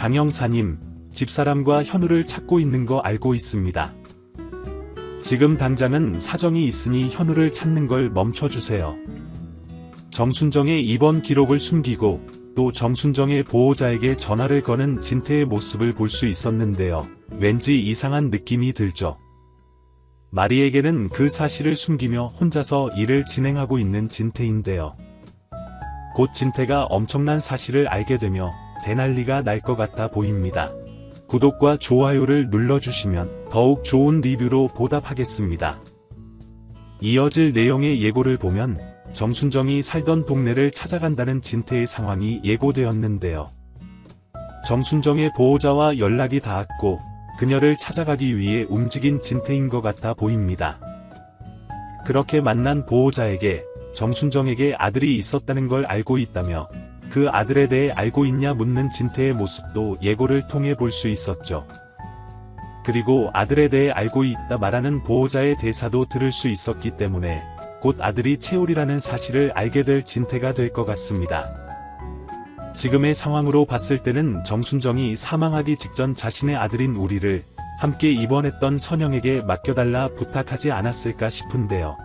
장영사님, 집사람과 현우를 찾고 있는 거 알고 있습니다. 지금 당장은 사정이 있으니 현우를 찾는 걸 멈춰주세요. 정순정의 입원 기록을 숨기고 또 정순정의 보호자에게 전화를 거는 진태의 모습을 볼 수 있었는데요. 왠지 이상한 느낌이 들죠. 마리에게는 그 사실을 숨기며 혼자서 일을 진행하고 있는 진태인데요. 곧 진태가 엄청난 사실을 알게 되며 대난리가 날 것 같아 보입니다. 구독과 좋아요를 눌러주시면 더욱 좋은 리뷰로 보답하겠습니다. 이어질 내용의 예고를 보면 정순정이 살던 동네를 찾아간다는 진태의 상황이 예고되었는데요. 정순정의 보호자와 연락이 닿았고 그녀를 찾아가기 위해 움직인 진태인 것 같아 보입니다. 그렇게 만난 보호자에게 정순정에게 아들이 있었다는 걸 알고 있다며 그 아들에 대해 알고 있냐 묻는 진태의 모습도 예고를 통해 볼 수 있었죠. 그리고 아들에 대해 알고 있다 말하는 보호자의 대사도 들을 수 있었기 때문에 곧 아들이 채울이라는 사실을 알게 될 진태가 될 것 같습니다. 지금의 상황으로 봤을 때는 정순정이 사망하기 직전 자신의 아들인 우리를 함께 입원했던 선영에게 맡겨달라 부탁하지 않았을까 싶은데요.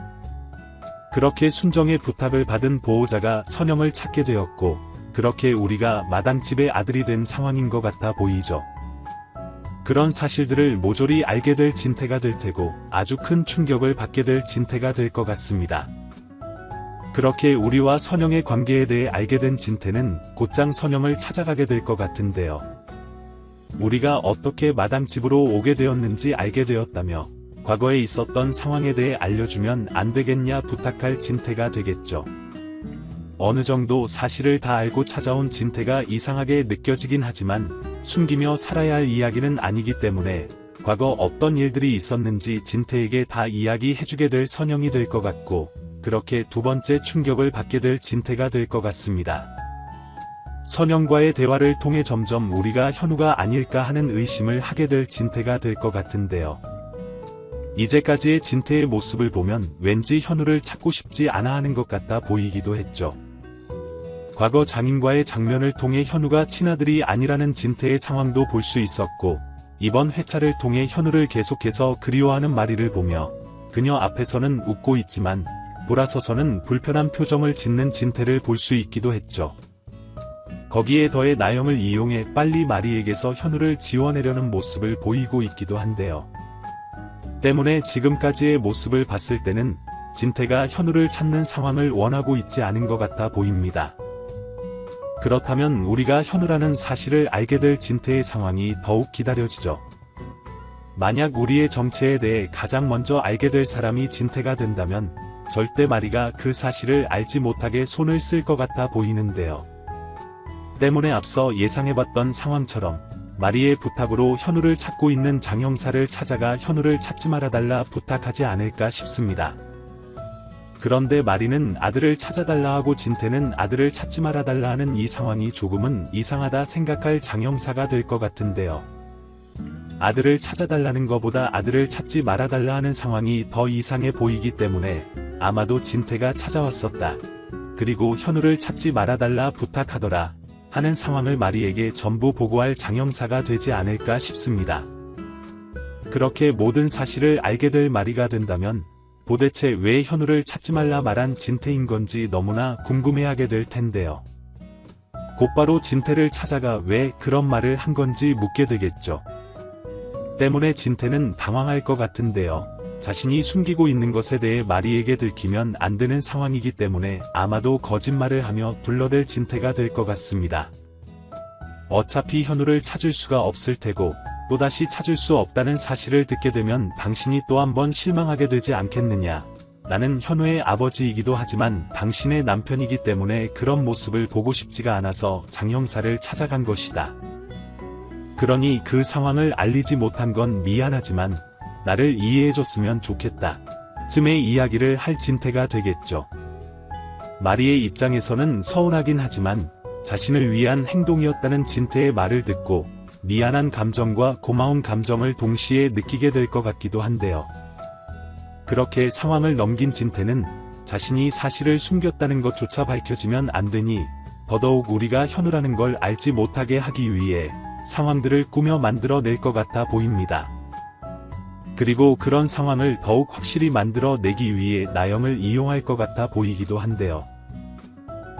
그렇게 순정의 부탁을 받은 보호자가 선영을 찾게 되었고 그렇게 우리가 마당집의 아들이 된 상황인 것 같아 보이죠. 그런 사실들을 모조리 알게 될 진태가 될 테고 아주 큰 충격을 받게 될 진태가 될 것 같습니다. 그렇게 우리와 선영의 관계에 대해 알게 된 진태는 곧장 선영을 찾아가게 될 것 같은데요. 우리가 어떻게 마당집으로 오게 되었는지 알게 되었다며 과거에 있었던 상황에 대해 알려주면 안 되겠냐 부탁할 진태가 되겠죠. 어느 정도 사실을 다 알고 찾아온 진태가 이상하게 느껴지긴 하지만 숨기며 살아야 할 이야기는 아니기 때문에 과거 어떤 일들이 있었는지 진태에게 다 이야기해주게 될 선영이 될 것 같고 그렇게 두 번째 충격을 받게 될 진태가 될 것 같습니다. 선영과의 대화를 통해 점점 우리가 현우가 아닐까 하는 의심을 하게 될 진태가 될 것 같은데요. 이제까지의 진태의 모습을 보면 왠지 현우를 찾고 싶지 않아 하는 것 같아 보이기도 했죠. 과거 장인과의 장면을 통해 현우가 친아들이 아니라는 진태의 상황도 볼 수 있었고 이번 회차를 통해 현우를 계속해서 그리워하는 마리를 보며 그녀 앞에서는 웃고 있지만 돌아서서는 불편한 표정을 짓는 진태를 볼 수 있기도 했죠. 거기에 더해 나영을 이용해 빨리 마리에게서 현우를 지워내려는 모습을 보이고 있기도 한데요. 때문에 지금까지의 모습을 봤을 때는 진태가 현우를 찾는 상황을 원하고 있지 않은 것 같아 보입니다. 그렇다면 우리가 현우라는 사실을 알게 될 진태의 상황이 더욱 기다려지죠. 만약 우리의 정체에 대해 가장 먼저 알게 될 사람이 진태가 된다면 절대 마리가 그 사실을 알지 못하게 손을 쓸 것 같아 보이는데요. 때문에 앞서 예상해봤던 상황처럼 마리의 부탁으로 현우를 찾고 있는 장 형사를 찾아가 현우를 찾지 말아달라 부탁하지 않을까 싶습니다. 그런데 마리는 아들을 찾아달라 하고 진태는 아들을 찾지 말아달라 하는 이 상황이 조금은 이상하다 생각할 장 형사가 될 것 같은데요. 아들을 찾아달라는 것보다 아들을 찾지 말아달라 하는 상황이 더 이상해 보이기 때문에 아마도 진태가 찾아왔었다. 그리고 현우를 찾지 말아달라 부탁하더라 하는 상황을 마리에게 전부 보고할 장 형사가 되지 않을까 싶습니다. 그렇게 모든 사실을 알게 될 마리가 된다면 도대체 왜 현우를 찾지 말라 말한 진태인 건지 너무나 궁금해하게 될 텐데요. 곧바로 진태를 찾아가 왜 그런 말을 한 건지 묻게 되겠죠. 때문에 진태는 당황할 것 같은데요. 자신이 숨기고 있는 것에 대해 마리에게 들키면 안 되는 상황이기 때문에 아마도 거짓말을 하며 둘러댈 진태가 될 것 같습니다. 어차피 현우를 찾을 수가 없을 테고 또다시 찾을 수 없다는 사실을 듣게 되면 당신이 또 한 번 실망하게 되지 않겠느냐. 나는 현우의 아버지이기도 하지만 당신의 남편이기 때문에 그런 모습을 보고 싶지가 않아서 장 형사를 찾아간 것이다. 그러니 그 상황을 알리지 못한 건 미안하지만 나를 이해해줬으면 좋겠다. 쯤의 이야기를 할 진태가 되겠죠. 마리의 입장에서는 서운하긴 하지만 자신을 위한 행동이었다는 진태의 말을 듣고 미안한 감정과 고마운 감정을 동시에 느끼게 될 것 같기도 한데요. 그렇게 상황을 넘긴 진태는 자신이 사실을 숨겼다는 것조차 밝혀지면 안 되니 더더욱 우리가 현우라는 걸 알지 못하게 하기 위해 상황들을 꾸며 만들어낼 것 같아 보입니다. 그리고 그런 상황을 더욱 확실히 만들어내기 위해 나영을 이용할 것 같아 보이기도 한데요.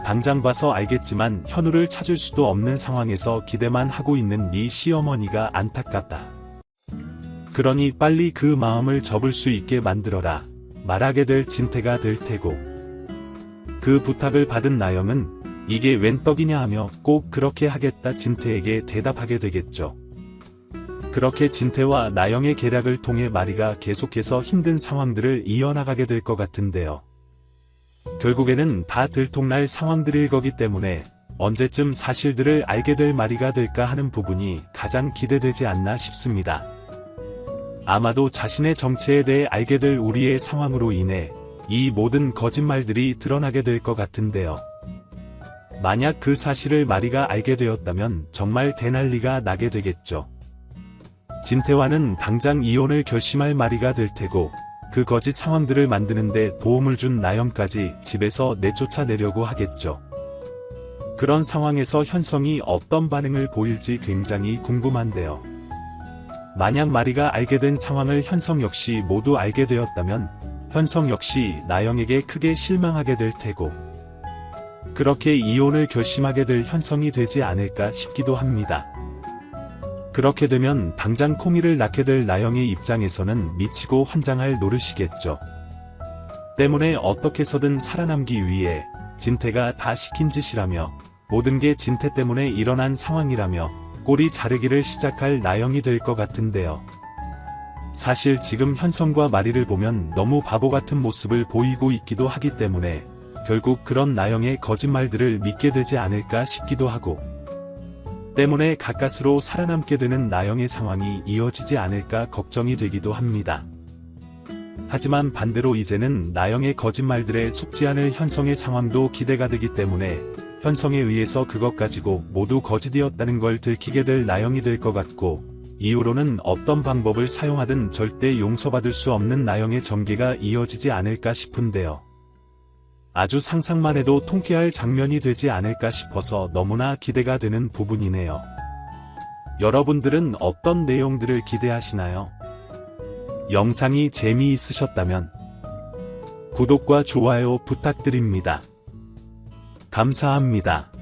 당장 봐서 알겠지만 현우를 찾을 수도 없는 상황에서 기대만 하고 있는 미 시어머니가 안타깝다. 그러니 빨리 그 마음을 접을 수 있게 만들어라 말하게 될 진태가 될 테고, 그 부탁을 받은 나영은 이게 웬 떡이냐 하며 꼭 그렇게 하겠다 진태에게 대답하게 되겠죠. 그렇게 진태와 나영의 계략을 통해 마리가 계속해서 힘든 상황들을 이어나가게 될 것 같은데요. 결국에는 다 들통날 상황들일 거기 때문에 언제쯤 사실들을 알게 될 마리가 될까 하는 부분이 가장 기대되지 않나 싶습니다. 아마도 자신의 정체에 대해 알게 될 우리의 상황으로 인해 이 모든 거짓말들이 드러나게 될 것 같은데요. 만약 그 사실을 마리가 알게 되었다면 정말 대난리가 나게 되겠죠. 진태와는 당장 이혼을 결심할 마리가 될 테고, 그 거짓 상황들을 만드는데 도움을 준 나영까지 집에서 내쫓아내려고 하겠죠. 그런 상황에서 현성이 어떤 반응을 보일지 굉장히 궁금한데요. 만약 마리가 알게 된 상황을 현성 역시 모두 알게 되었다면 현성 역시 나영에게 크게 실망하게 될 테고, 그렇게 이혼을 결심하게 될 현성이 되지 않을까 싶기도 합니다. 그렇게 되면 당장 콩이를 낳게 될 나영의 입장에서는 미치고 환장할 노릇이겠죠. 때문에 어떻게 해서든 살아남기 위해 진태가 다 시킨 짓이라며 모든 게 진태 때문에 일어난 상황이라며 꼬리 자르기를 시작할 나영이 될 것 같은데요. 사실 지금 현성과 마리를 보면 너무 바보 같은 모습을 보이고 있기도 하기 때문에 결국 그런 나영의 거짓말들을 믿게 되지 않을까 싶기도 하고, 때문에 가까스로 살아남게 되는 나영의 상황이 이어지지 않을까 걱정이 되기도 합니다. 하지만 반대로 이제는 나영의 거짓말들에 속지 않을 현성의 상황도 기대가 되기 때문에 현성에 의해서 그것 가지고 모두 거짓이었다는 걸 들키게 될 나영이 될 것 같고, 이후로는 어떤 방법을 사용하든 절대 용서받을 수 없는 나영의 전개가 이어지지 않을까 싶은데요. 아주 상상만 해도 통쾌할 장면이 되지 않을까 싶어서 너무나 기대가 되는 부분이네요. 여러분들은 어떤 내용들을 기대하시나요? 영상이 재미있으셨다면 구독과 좋아요 부탁드립니다. 감사합니다.